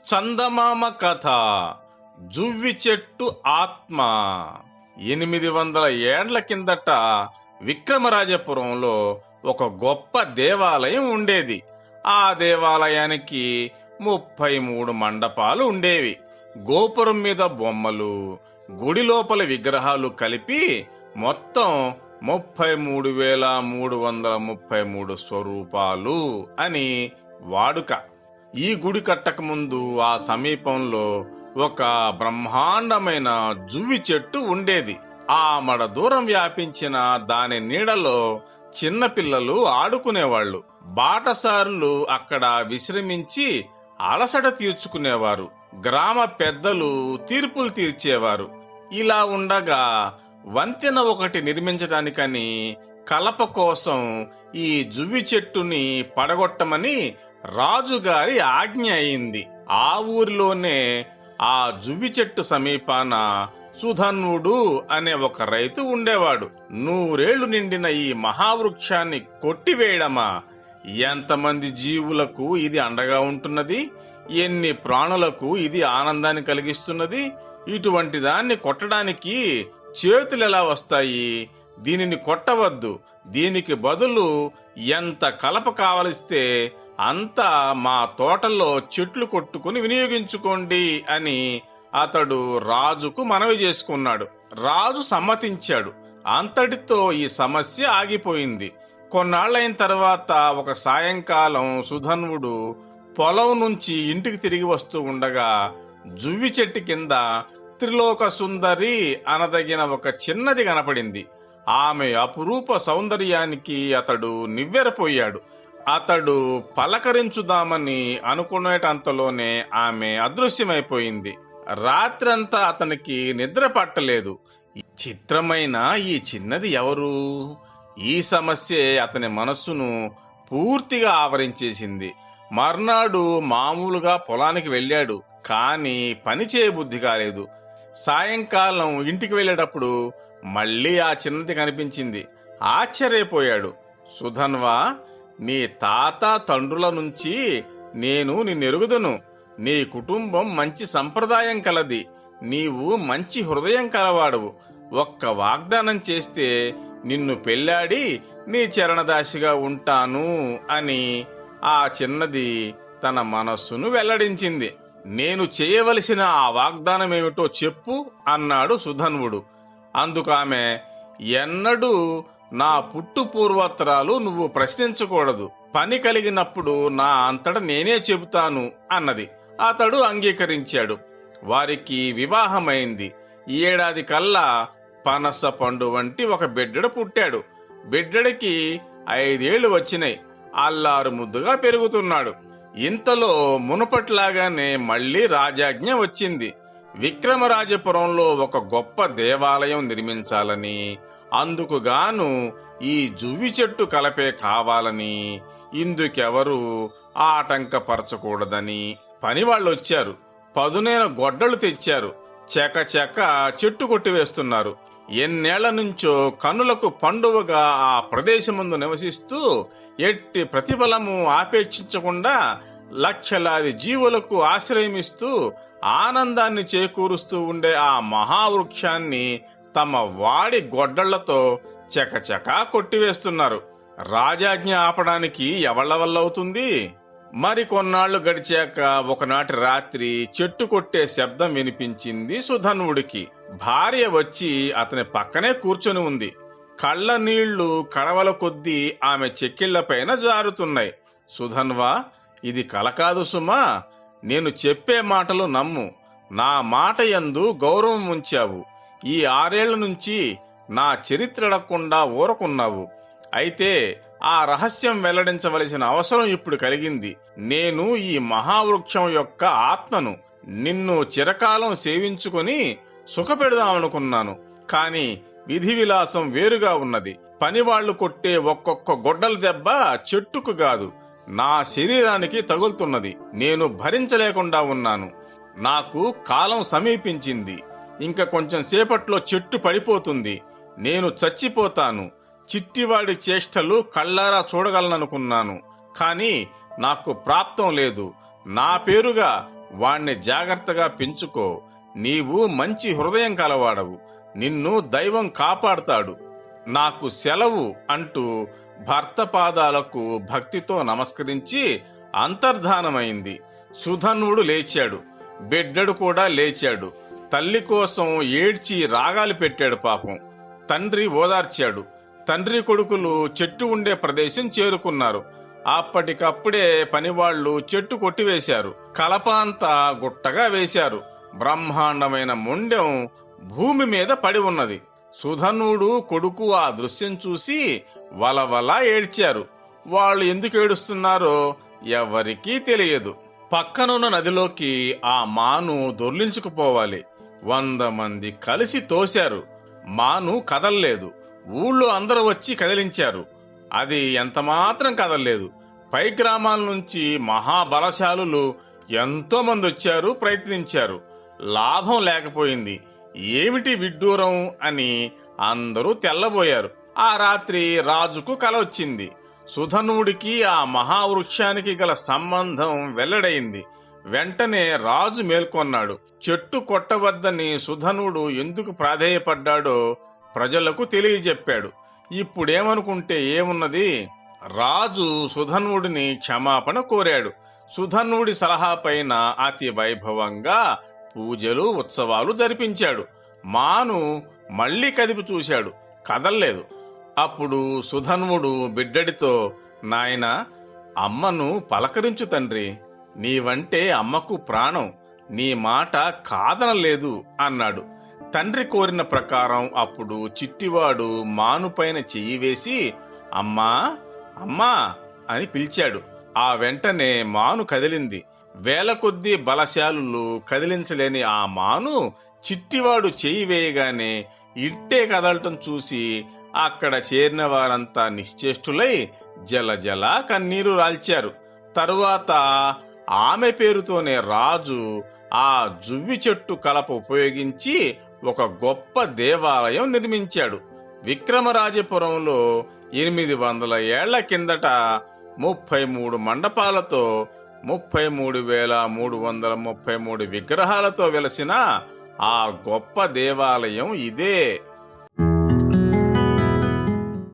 చందమామ కథ. జువ్వి చెట్టు ఆత్మ. 800 ఏండ్ల కిందట విక్రమరాజపురంలో ఒక గొప్ప దేవాలయం ఉండేది. ఆ దేవాలయానికి 33 మండపాలు ఉండేవి. గోపురం మీద బొమ్మలు, గుడి లోపల విగ్రహాలు కలిపి మొత్తం 33,333 స్వరూపాలు అని వాడుక. ఈ గుడి కట్టక ముందు ఆ సమీపంలో ఒక బ్రహ్మాండమైన జువ్వి చెట్టు ఉండేది. ఆమడ దూరం వ్యాపించిన దాని నీడలో చిన్నపిల్లలు ఆడుకునేవాళ్లు. బాటసారులు అక్కడ విశ్రమించి అలసట తీర్చుకునేవారు. గ్రామ పెద్దలు తీర్పులు తీర్చేవారు. ఇలా ఉండగా వంతెన ఒకటి నిర్మించటానికని కలప కోసం ఈ జువ్వి చెట్టుని పడగొట్టమని రాజుగారి ఆజ్ఞ అయింది. ఆ ఊరిలోనే ఆ జువ్వి చెట్టు సమీపాన సుధన్వుడు అనే ఒక రైతు ఉండేవాడు. 100 ఏళ్లు నిండిన ఈ మహావృక్షాన్ని కొట్టివేయడమా? ఎంతమంది జీవులకు ఇది అండగా ఉంటున్నది, ఎన్ని ప్రాణులకు ఇది ఆనందాన్ని కలిగిస్తున్నది. ఇటువంటి దాన్ని కొట్టడానికి చేతులెలా వస్తాయి? దీనిని కొట్టవద్దు. దీనికి బదులు ఎంత కలప కావలిస్తే అంతా మా తోటల్లో చెట్లు కొట్టుకుని వినియోగించుకోండి అని అతడు రాజుకు మనవి చేసుకున్నాడు. రాజు సమ్మతించాడు. అంతటితో ఈ సమస్య ఆగిపోయింది. కొన్నాళ్లైన తర్వాత ఒక సాయంకాలం సుధన్వుడు పొలం నుంచి ఇంటికి తిరిగి వస్తూ ఉండగా జువ్వి చెట్టు కింద త్రిలోక సుందరి అనదగిన ఒక చిన్నది కనపడింది. ఆమె అపురూప సౌందర్యానికి అతడు నివ్వెరపోయాడు. అతడు పలకరించుదామని అనుకునేటంతలోనే ఆమె అదృశ్యమైపోయింది. రాత్రంతా అతనికి నిద్ర పట్టలేదు. చిత్రమైన ఈ చిన్నది ఎవరు? ఈ సమస్యే అతని మనస్సును పూర్తిగా ఆవరించేసింది. మర్నాడు మామూలుగా పొలానికి వెళ్ళాడు. కాని పని చేయబుద్ధి కాలేదు. సాయంకాలం ఇంటికి వెళ్ళేటప్పుడు మళ్ళీ ఆ చిన్నది కనిపించింది. ఆశ్చర్యపోయాడు. సుధన్వా, నీ తాత తండ్రుల నుంచి నేను నిన్నెరుగుదును. నీ కుటుంబం మంచి సంప్రదాయం కలది. నీవు మంచి హృదయం కలవాడువు. ఒక్క వాగ్దానం చేస్తే నిన్ను పెళ్లాడి నీ చరణదాసిగా ఉంటాను అని ఆ చిన్నది తన మనస్సును వెల్లడించింది. నేను చేయవలసిన ఆ వాగ్దానమేమిటో చెప్పు అన్నాడు సుధన్వుడు. అందుకామె, ఎన్నడూ నా పుట్టు పూర్వోత్తరాలు నువ్వు ప్రశ్నించకూడదు. పని కలిగినప్పుడు నా అంతట నేనే చెబుతాను అన్నది. అతడు అంగీకరించాడు. వారికి వివాహమైంది. 7 ఏడాది కల్లా పనస పండు వంటి ఒక బిడ్డడు పుట్టాడు. బిడ్డడికి 5 ఏళ్లు వచ్చినాయి. అల్లారు ముద్దుగా పెరుగుతున్నాడు. ఇంతలో మునుపట్లాగానే మళ్లీ రాజాజ్ఞ వచ్చింది. విక్రమరాజపురంలో ఒక గొప్ప దేవాలయం నిర్మించాలని, అందుకుగాను ఈ జువ్వి చెట్టు కలపే కావాలని, ఇందుకెవరూ ఆటంకపరచకూడదని పనివాళ్ళొచ్చారు. పదునైన గొడ్డలు తెచ్చారు. చెక చెట్టు కొట్టివేస్తున్నారు. ఎన్నేళ్ల నుంచో కనులకు పండువగా ఆ ప్రదేశమందు నివసిస్తూ ఎట్టి ప్రతిఫలము ఆపేక్షించకుండా లక్షలాది జీవులకు ఆశ్రయమిస్తూ ఆనందాన్ని చేకూరుస్తూ ఉండే ఆ మహావృక్షాన్ని తమ వాడి గొడ్డళ్లతో చకచకా కొట్టివేస్తున్నారు. రాజాజ్ఞ ఆపడానికి ఎవళ్ల వల్ల అవుతుంది? మరికొన్నాళ్లు గడిచాక ఒకనాటి రాత్రి చెట్టు కొట్టే శబ్దం వినిపించింది సుధన్వుడికి. భార్య వచ్చి అతని పక్కనే కూర్చొని ఉంది. కళ్ళ నీళ్లు కడవల కొద్దీ ఆమె చెక్కిళ్లపైన జారుతున్నాయి. సుధన్వా, ఇది కల కాదు సుమా. నేను చెప్పే మాటలు నమ్ము. నా మాట యందు గౌరవం ఉంచావు. ఈ 6 ఏళ్ల నుంచి నా చరిత్ర అడగకుండా ఊరకున్నావు. అయితే ఆ రహస్యం వెల్లడించవలసిన అవసరం ఇప్పుడు కలిగింది. నేను ఈ మహావృక్షం యొక్క ఆత్మను. నిన్ను చిరకాలం సేవించుకొని సుఖపెడదామనుకున్నాను. కాని విధి విలాసం వేరుగా ఉన్నది. పనివాళ్లు కొట్టే ఒక్కొక్క గొడ్డల దెబ్బ చెట్టుకు కాదు, నా శరీరానికి తగులుతున్నది. నేను భరించలేకుండా ఉన్నాను. నాకు కాలం సమీపించింది. ఇంక కొంచెం సేపట్లో చెట్టు పడిపోతుంది. నేను చచ్చిపోతాను. చిట్టివాడి చేష్టలు కళ్ళారా చూడగలననుకున్నాను. కాని నాకు ప్రాప్తం లేదు. నా పేరుగా వాణ్ణి జాగ్రత్తగా పెంచుకో. నీవు మంచి హృదయం కలవాడవు, నిన్ను దైవం కాపాడుతాడు. నాకు సెలవు అంటూ భర్త పాదాలకు భక్తితో నమస్కరించి అంతర్ధానమైంది. సుధన్వుడు లేచాడు, బిడ్డడు కూడా లేచాడు. తల్లి కోసం ఏడ్చి రాగాలు పెట్టాడు. పాపం తండ్రి ఓదార్చాడు. తండ్రి కొడుకులు చెట్టు ఉండే ప్రదేశం చేరుకున్నారు. అప్పటికప్పుడే పనివాళ్లు చెట్టు కొట్టివేశారు. కలప అంతా గుట్టగా వేశారు. బ్రహ్మాండమైన మొండెం భూమి మీద పడి ఉన్నది. సుధనుడు కొడుకు ఆ దృశ్యం చూసి వలవలా ఏడ్చారు. వాళ్ళు ఎందుకు ఏడుస్తున్నారో ఎవరికీ తెలియదు. పక్కనున్న నదిలోకి ఆ మాను దొర్లించుకుపోవాలి. 100 మంది కలిసి తోశారు. మాను కదల్లేదు. ఊళ్ళో అందరూ వచ్చి కదిలించారు. అది ఎంతమాత్రం కదల్లేదు. పై గ్రామాల నుంచి మహాబలశాలులు ఎంతో మంది వచ్చారు, ప్రయత్నించారు. లాభం లేకపోయింది. ఏమిటి విడ్డూరం అని అందరూ తెల్లబోయారు. ఆ రాత్రి రాజుకు కల వచ్చింది. సుధనుడికి ఆ మహావృక్షానికి గల సంబంధం వెల్లడైంది. వెంటనే రాజు మేల్కొన్నాడు. చెట్టు కొట్టవద్దని సుధనుడు ఎందుకు ప్రాధేయపడ్డాడో ప్రజలకు తెలియజెప్పాడు. ఇప్పుడేమనుకుంటే ఏమున్నది? రాజు సుధన్వుడిని క్షమాపణ కోరాడు. సుధన్వుడి సలహా పైన అతి వైభవంగా పూజలు, ఉత్సవాలు జరిపించాడు. మాను మళ్లీ కదిపి చూశాడు, కదల్లేదు. అప్పుడు సుధన్వుడు బిడ్డడితో, నాయనా, అమ్మను పలకరించు తండ్రి, నీవంటే అమ్మకు ప్రాణం, నీ మాట కాదనలేదు అన్నాడు. తండ్రి కోరిన ప్రకారం అప్పుడు చిట్టివాడు మానుపైన చెయ్యి వేసి అమ్మా అమ్మా అని పిలిచాడు. ఆ వెంటనే మాను కదిలింది. వేల కొద్దీ బలశాలులు కదిలించలేని ఆ మాను చిట్టివాడు చెయ్యి వేయగానే ఇట్టే కదలటం చూసి అక్కడ చేరిన వారంతా నిశ్చేష్టులై జలజల కన్నీరు రాల్చారు. తరువాత ఆమె పేరుతోనే రాజు ఆ జువ్వి చెట్టు కలప ఉపయోగించి ఒక గొప్ప దేవాలయం నిర్మించాడు. విక్రమరాజపురంలో 800 ఏళ్ల కిందట 33 మండపాలతో 33,333 విగ్రహాలతో వెలసిన ఆ గొప్ప దేవాలయం ఇదే.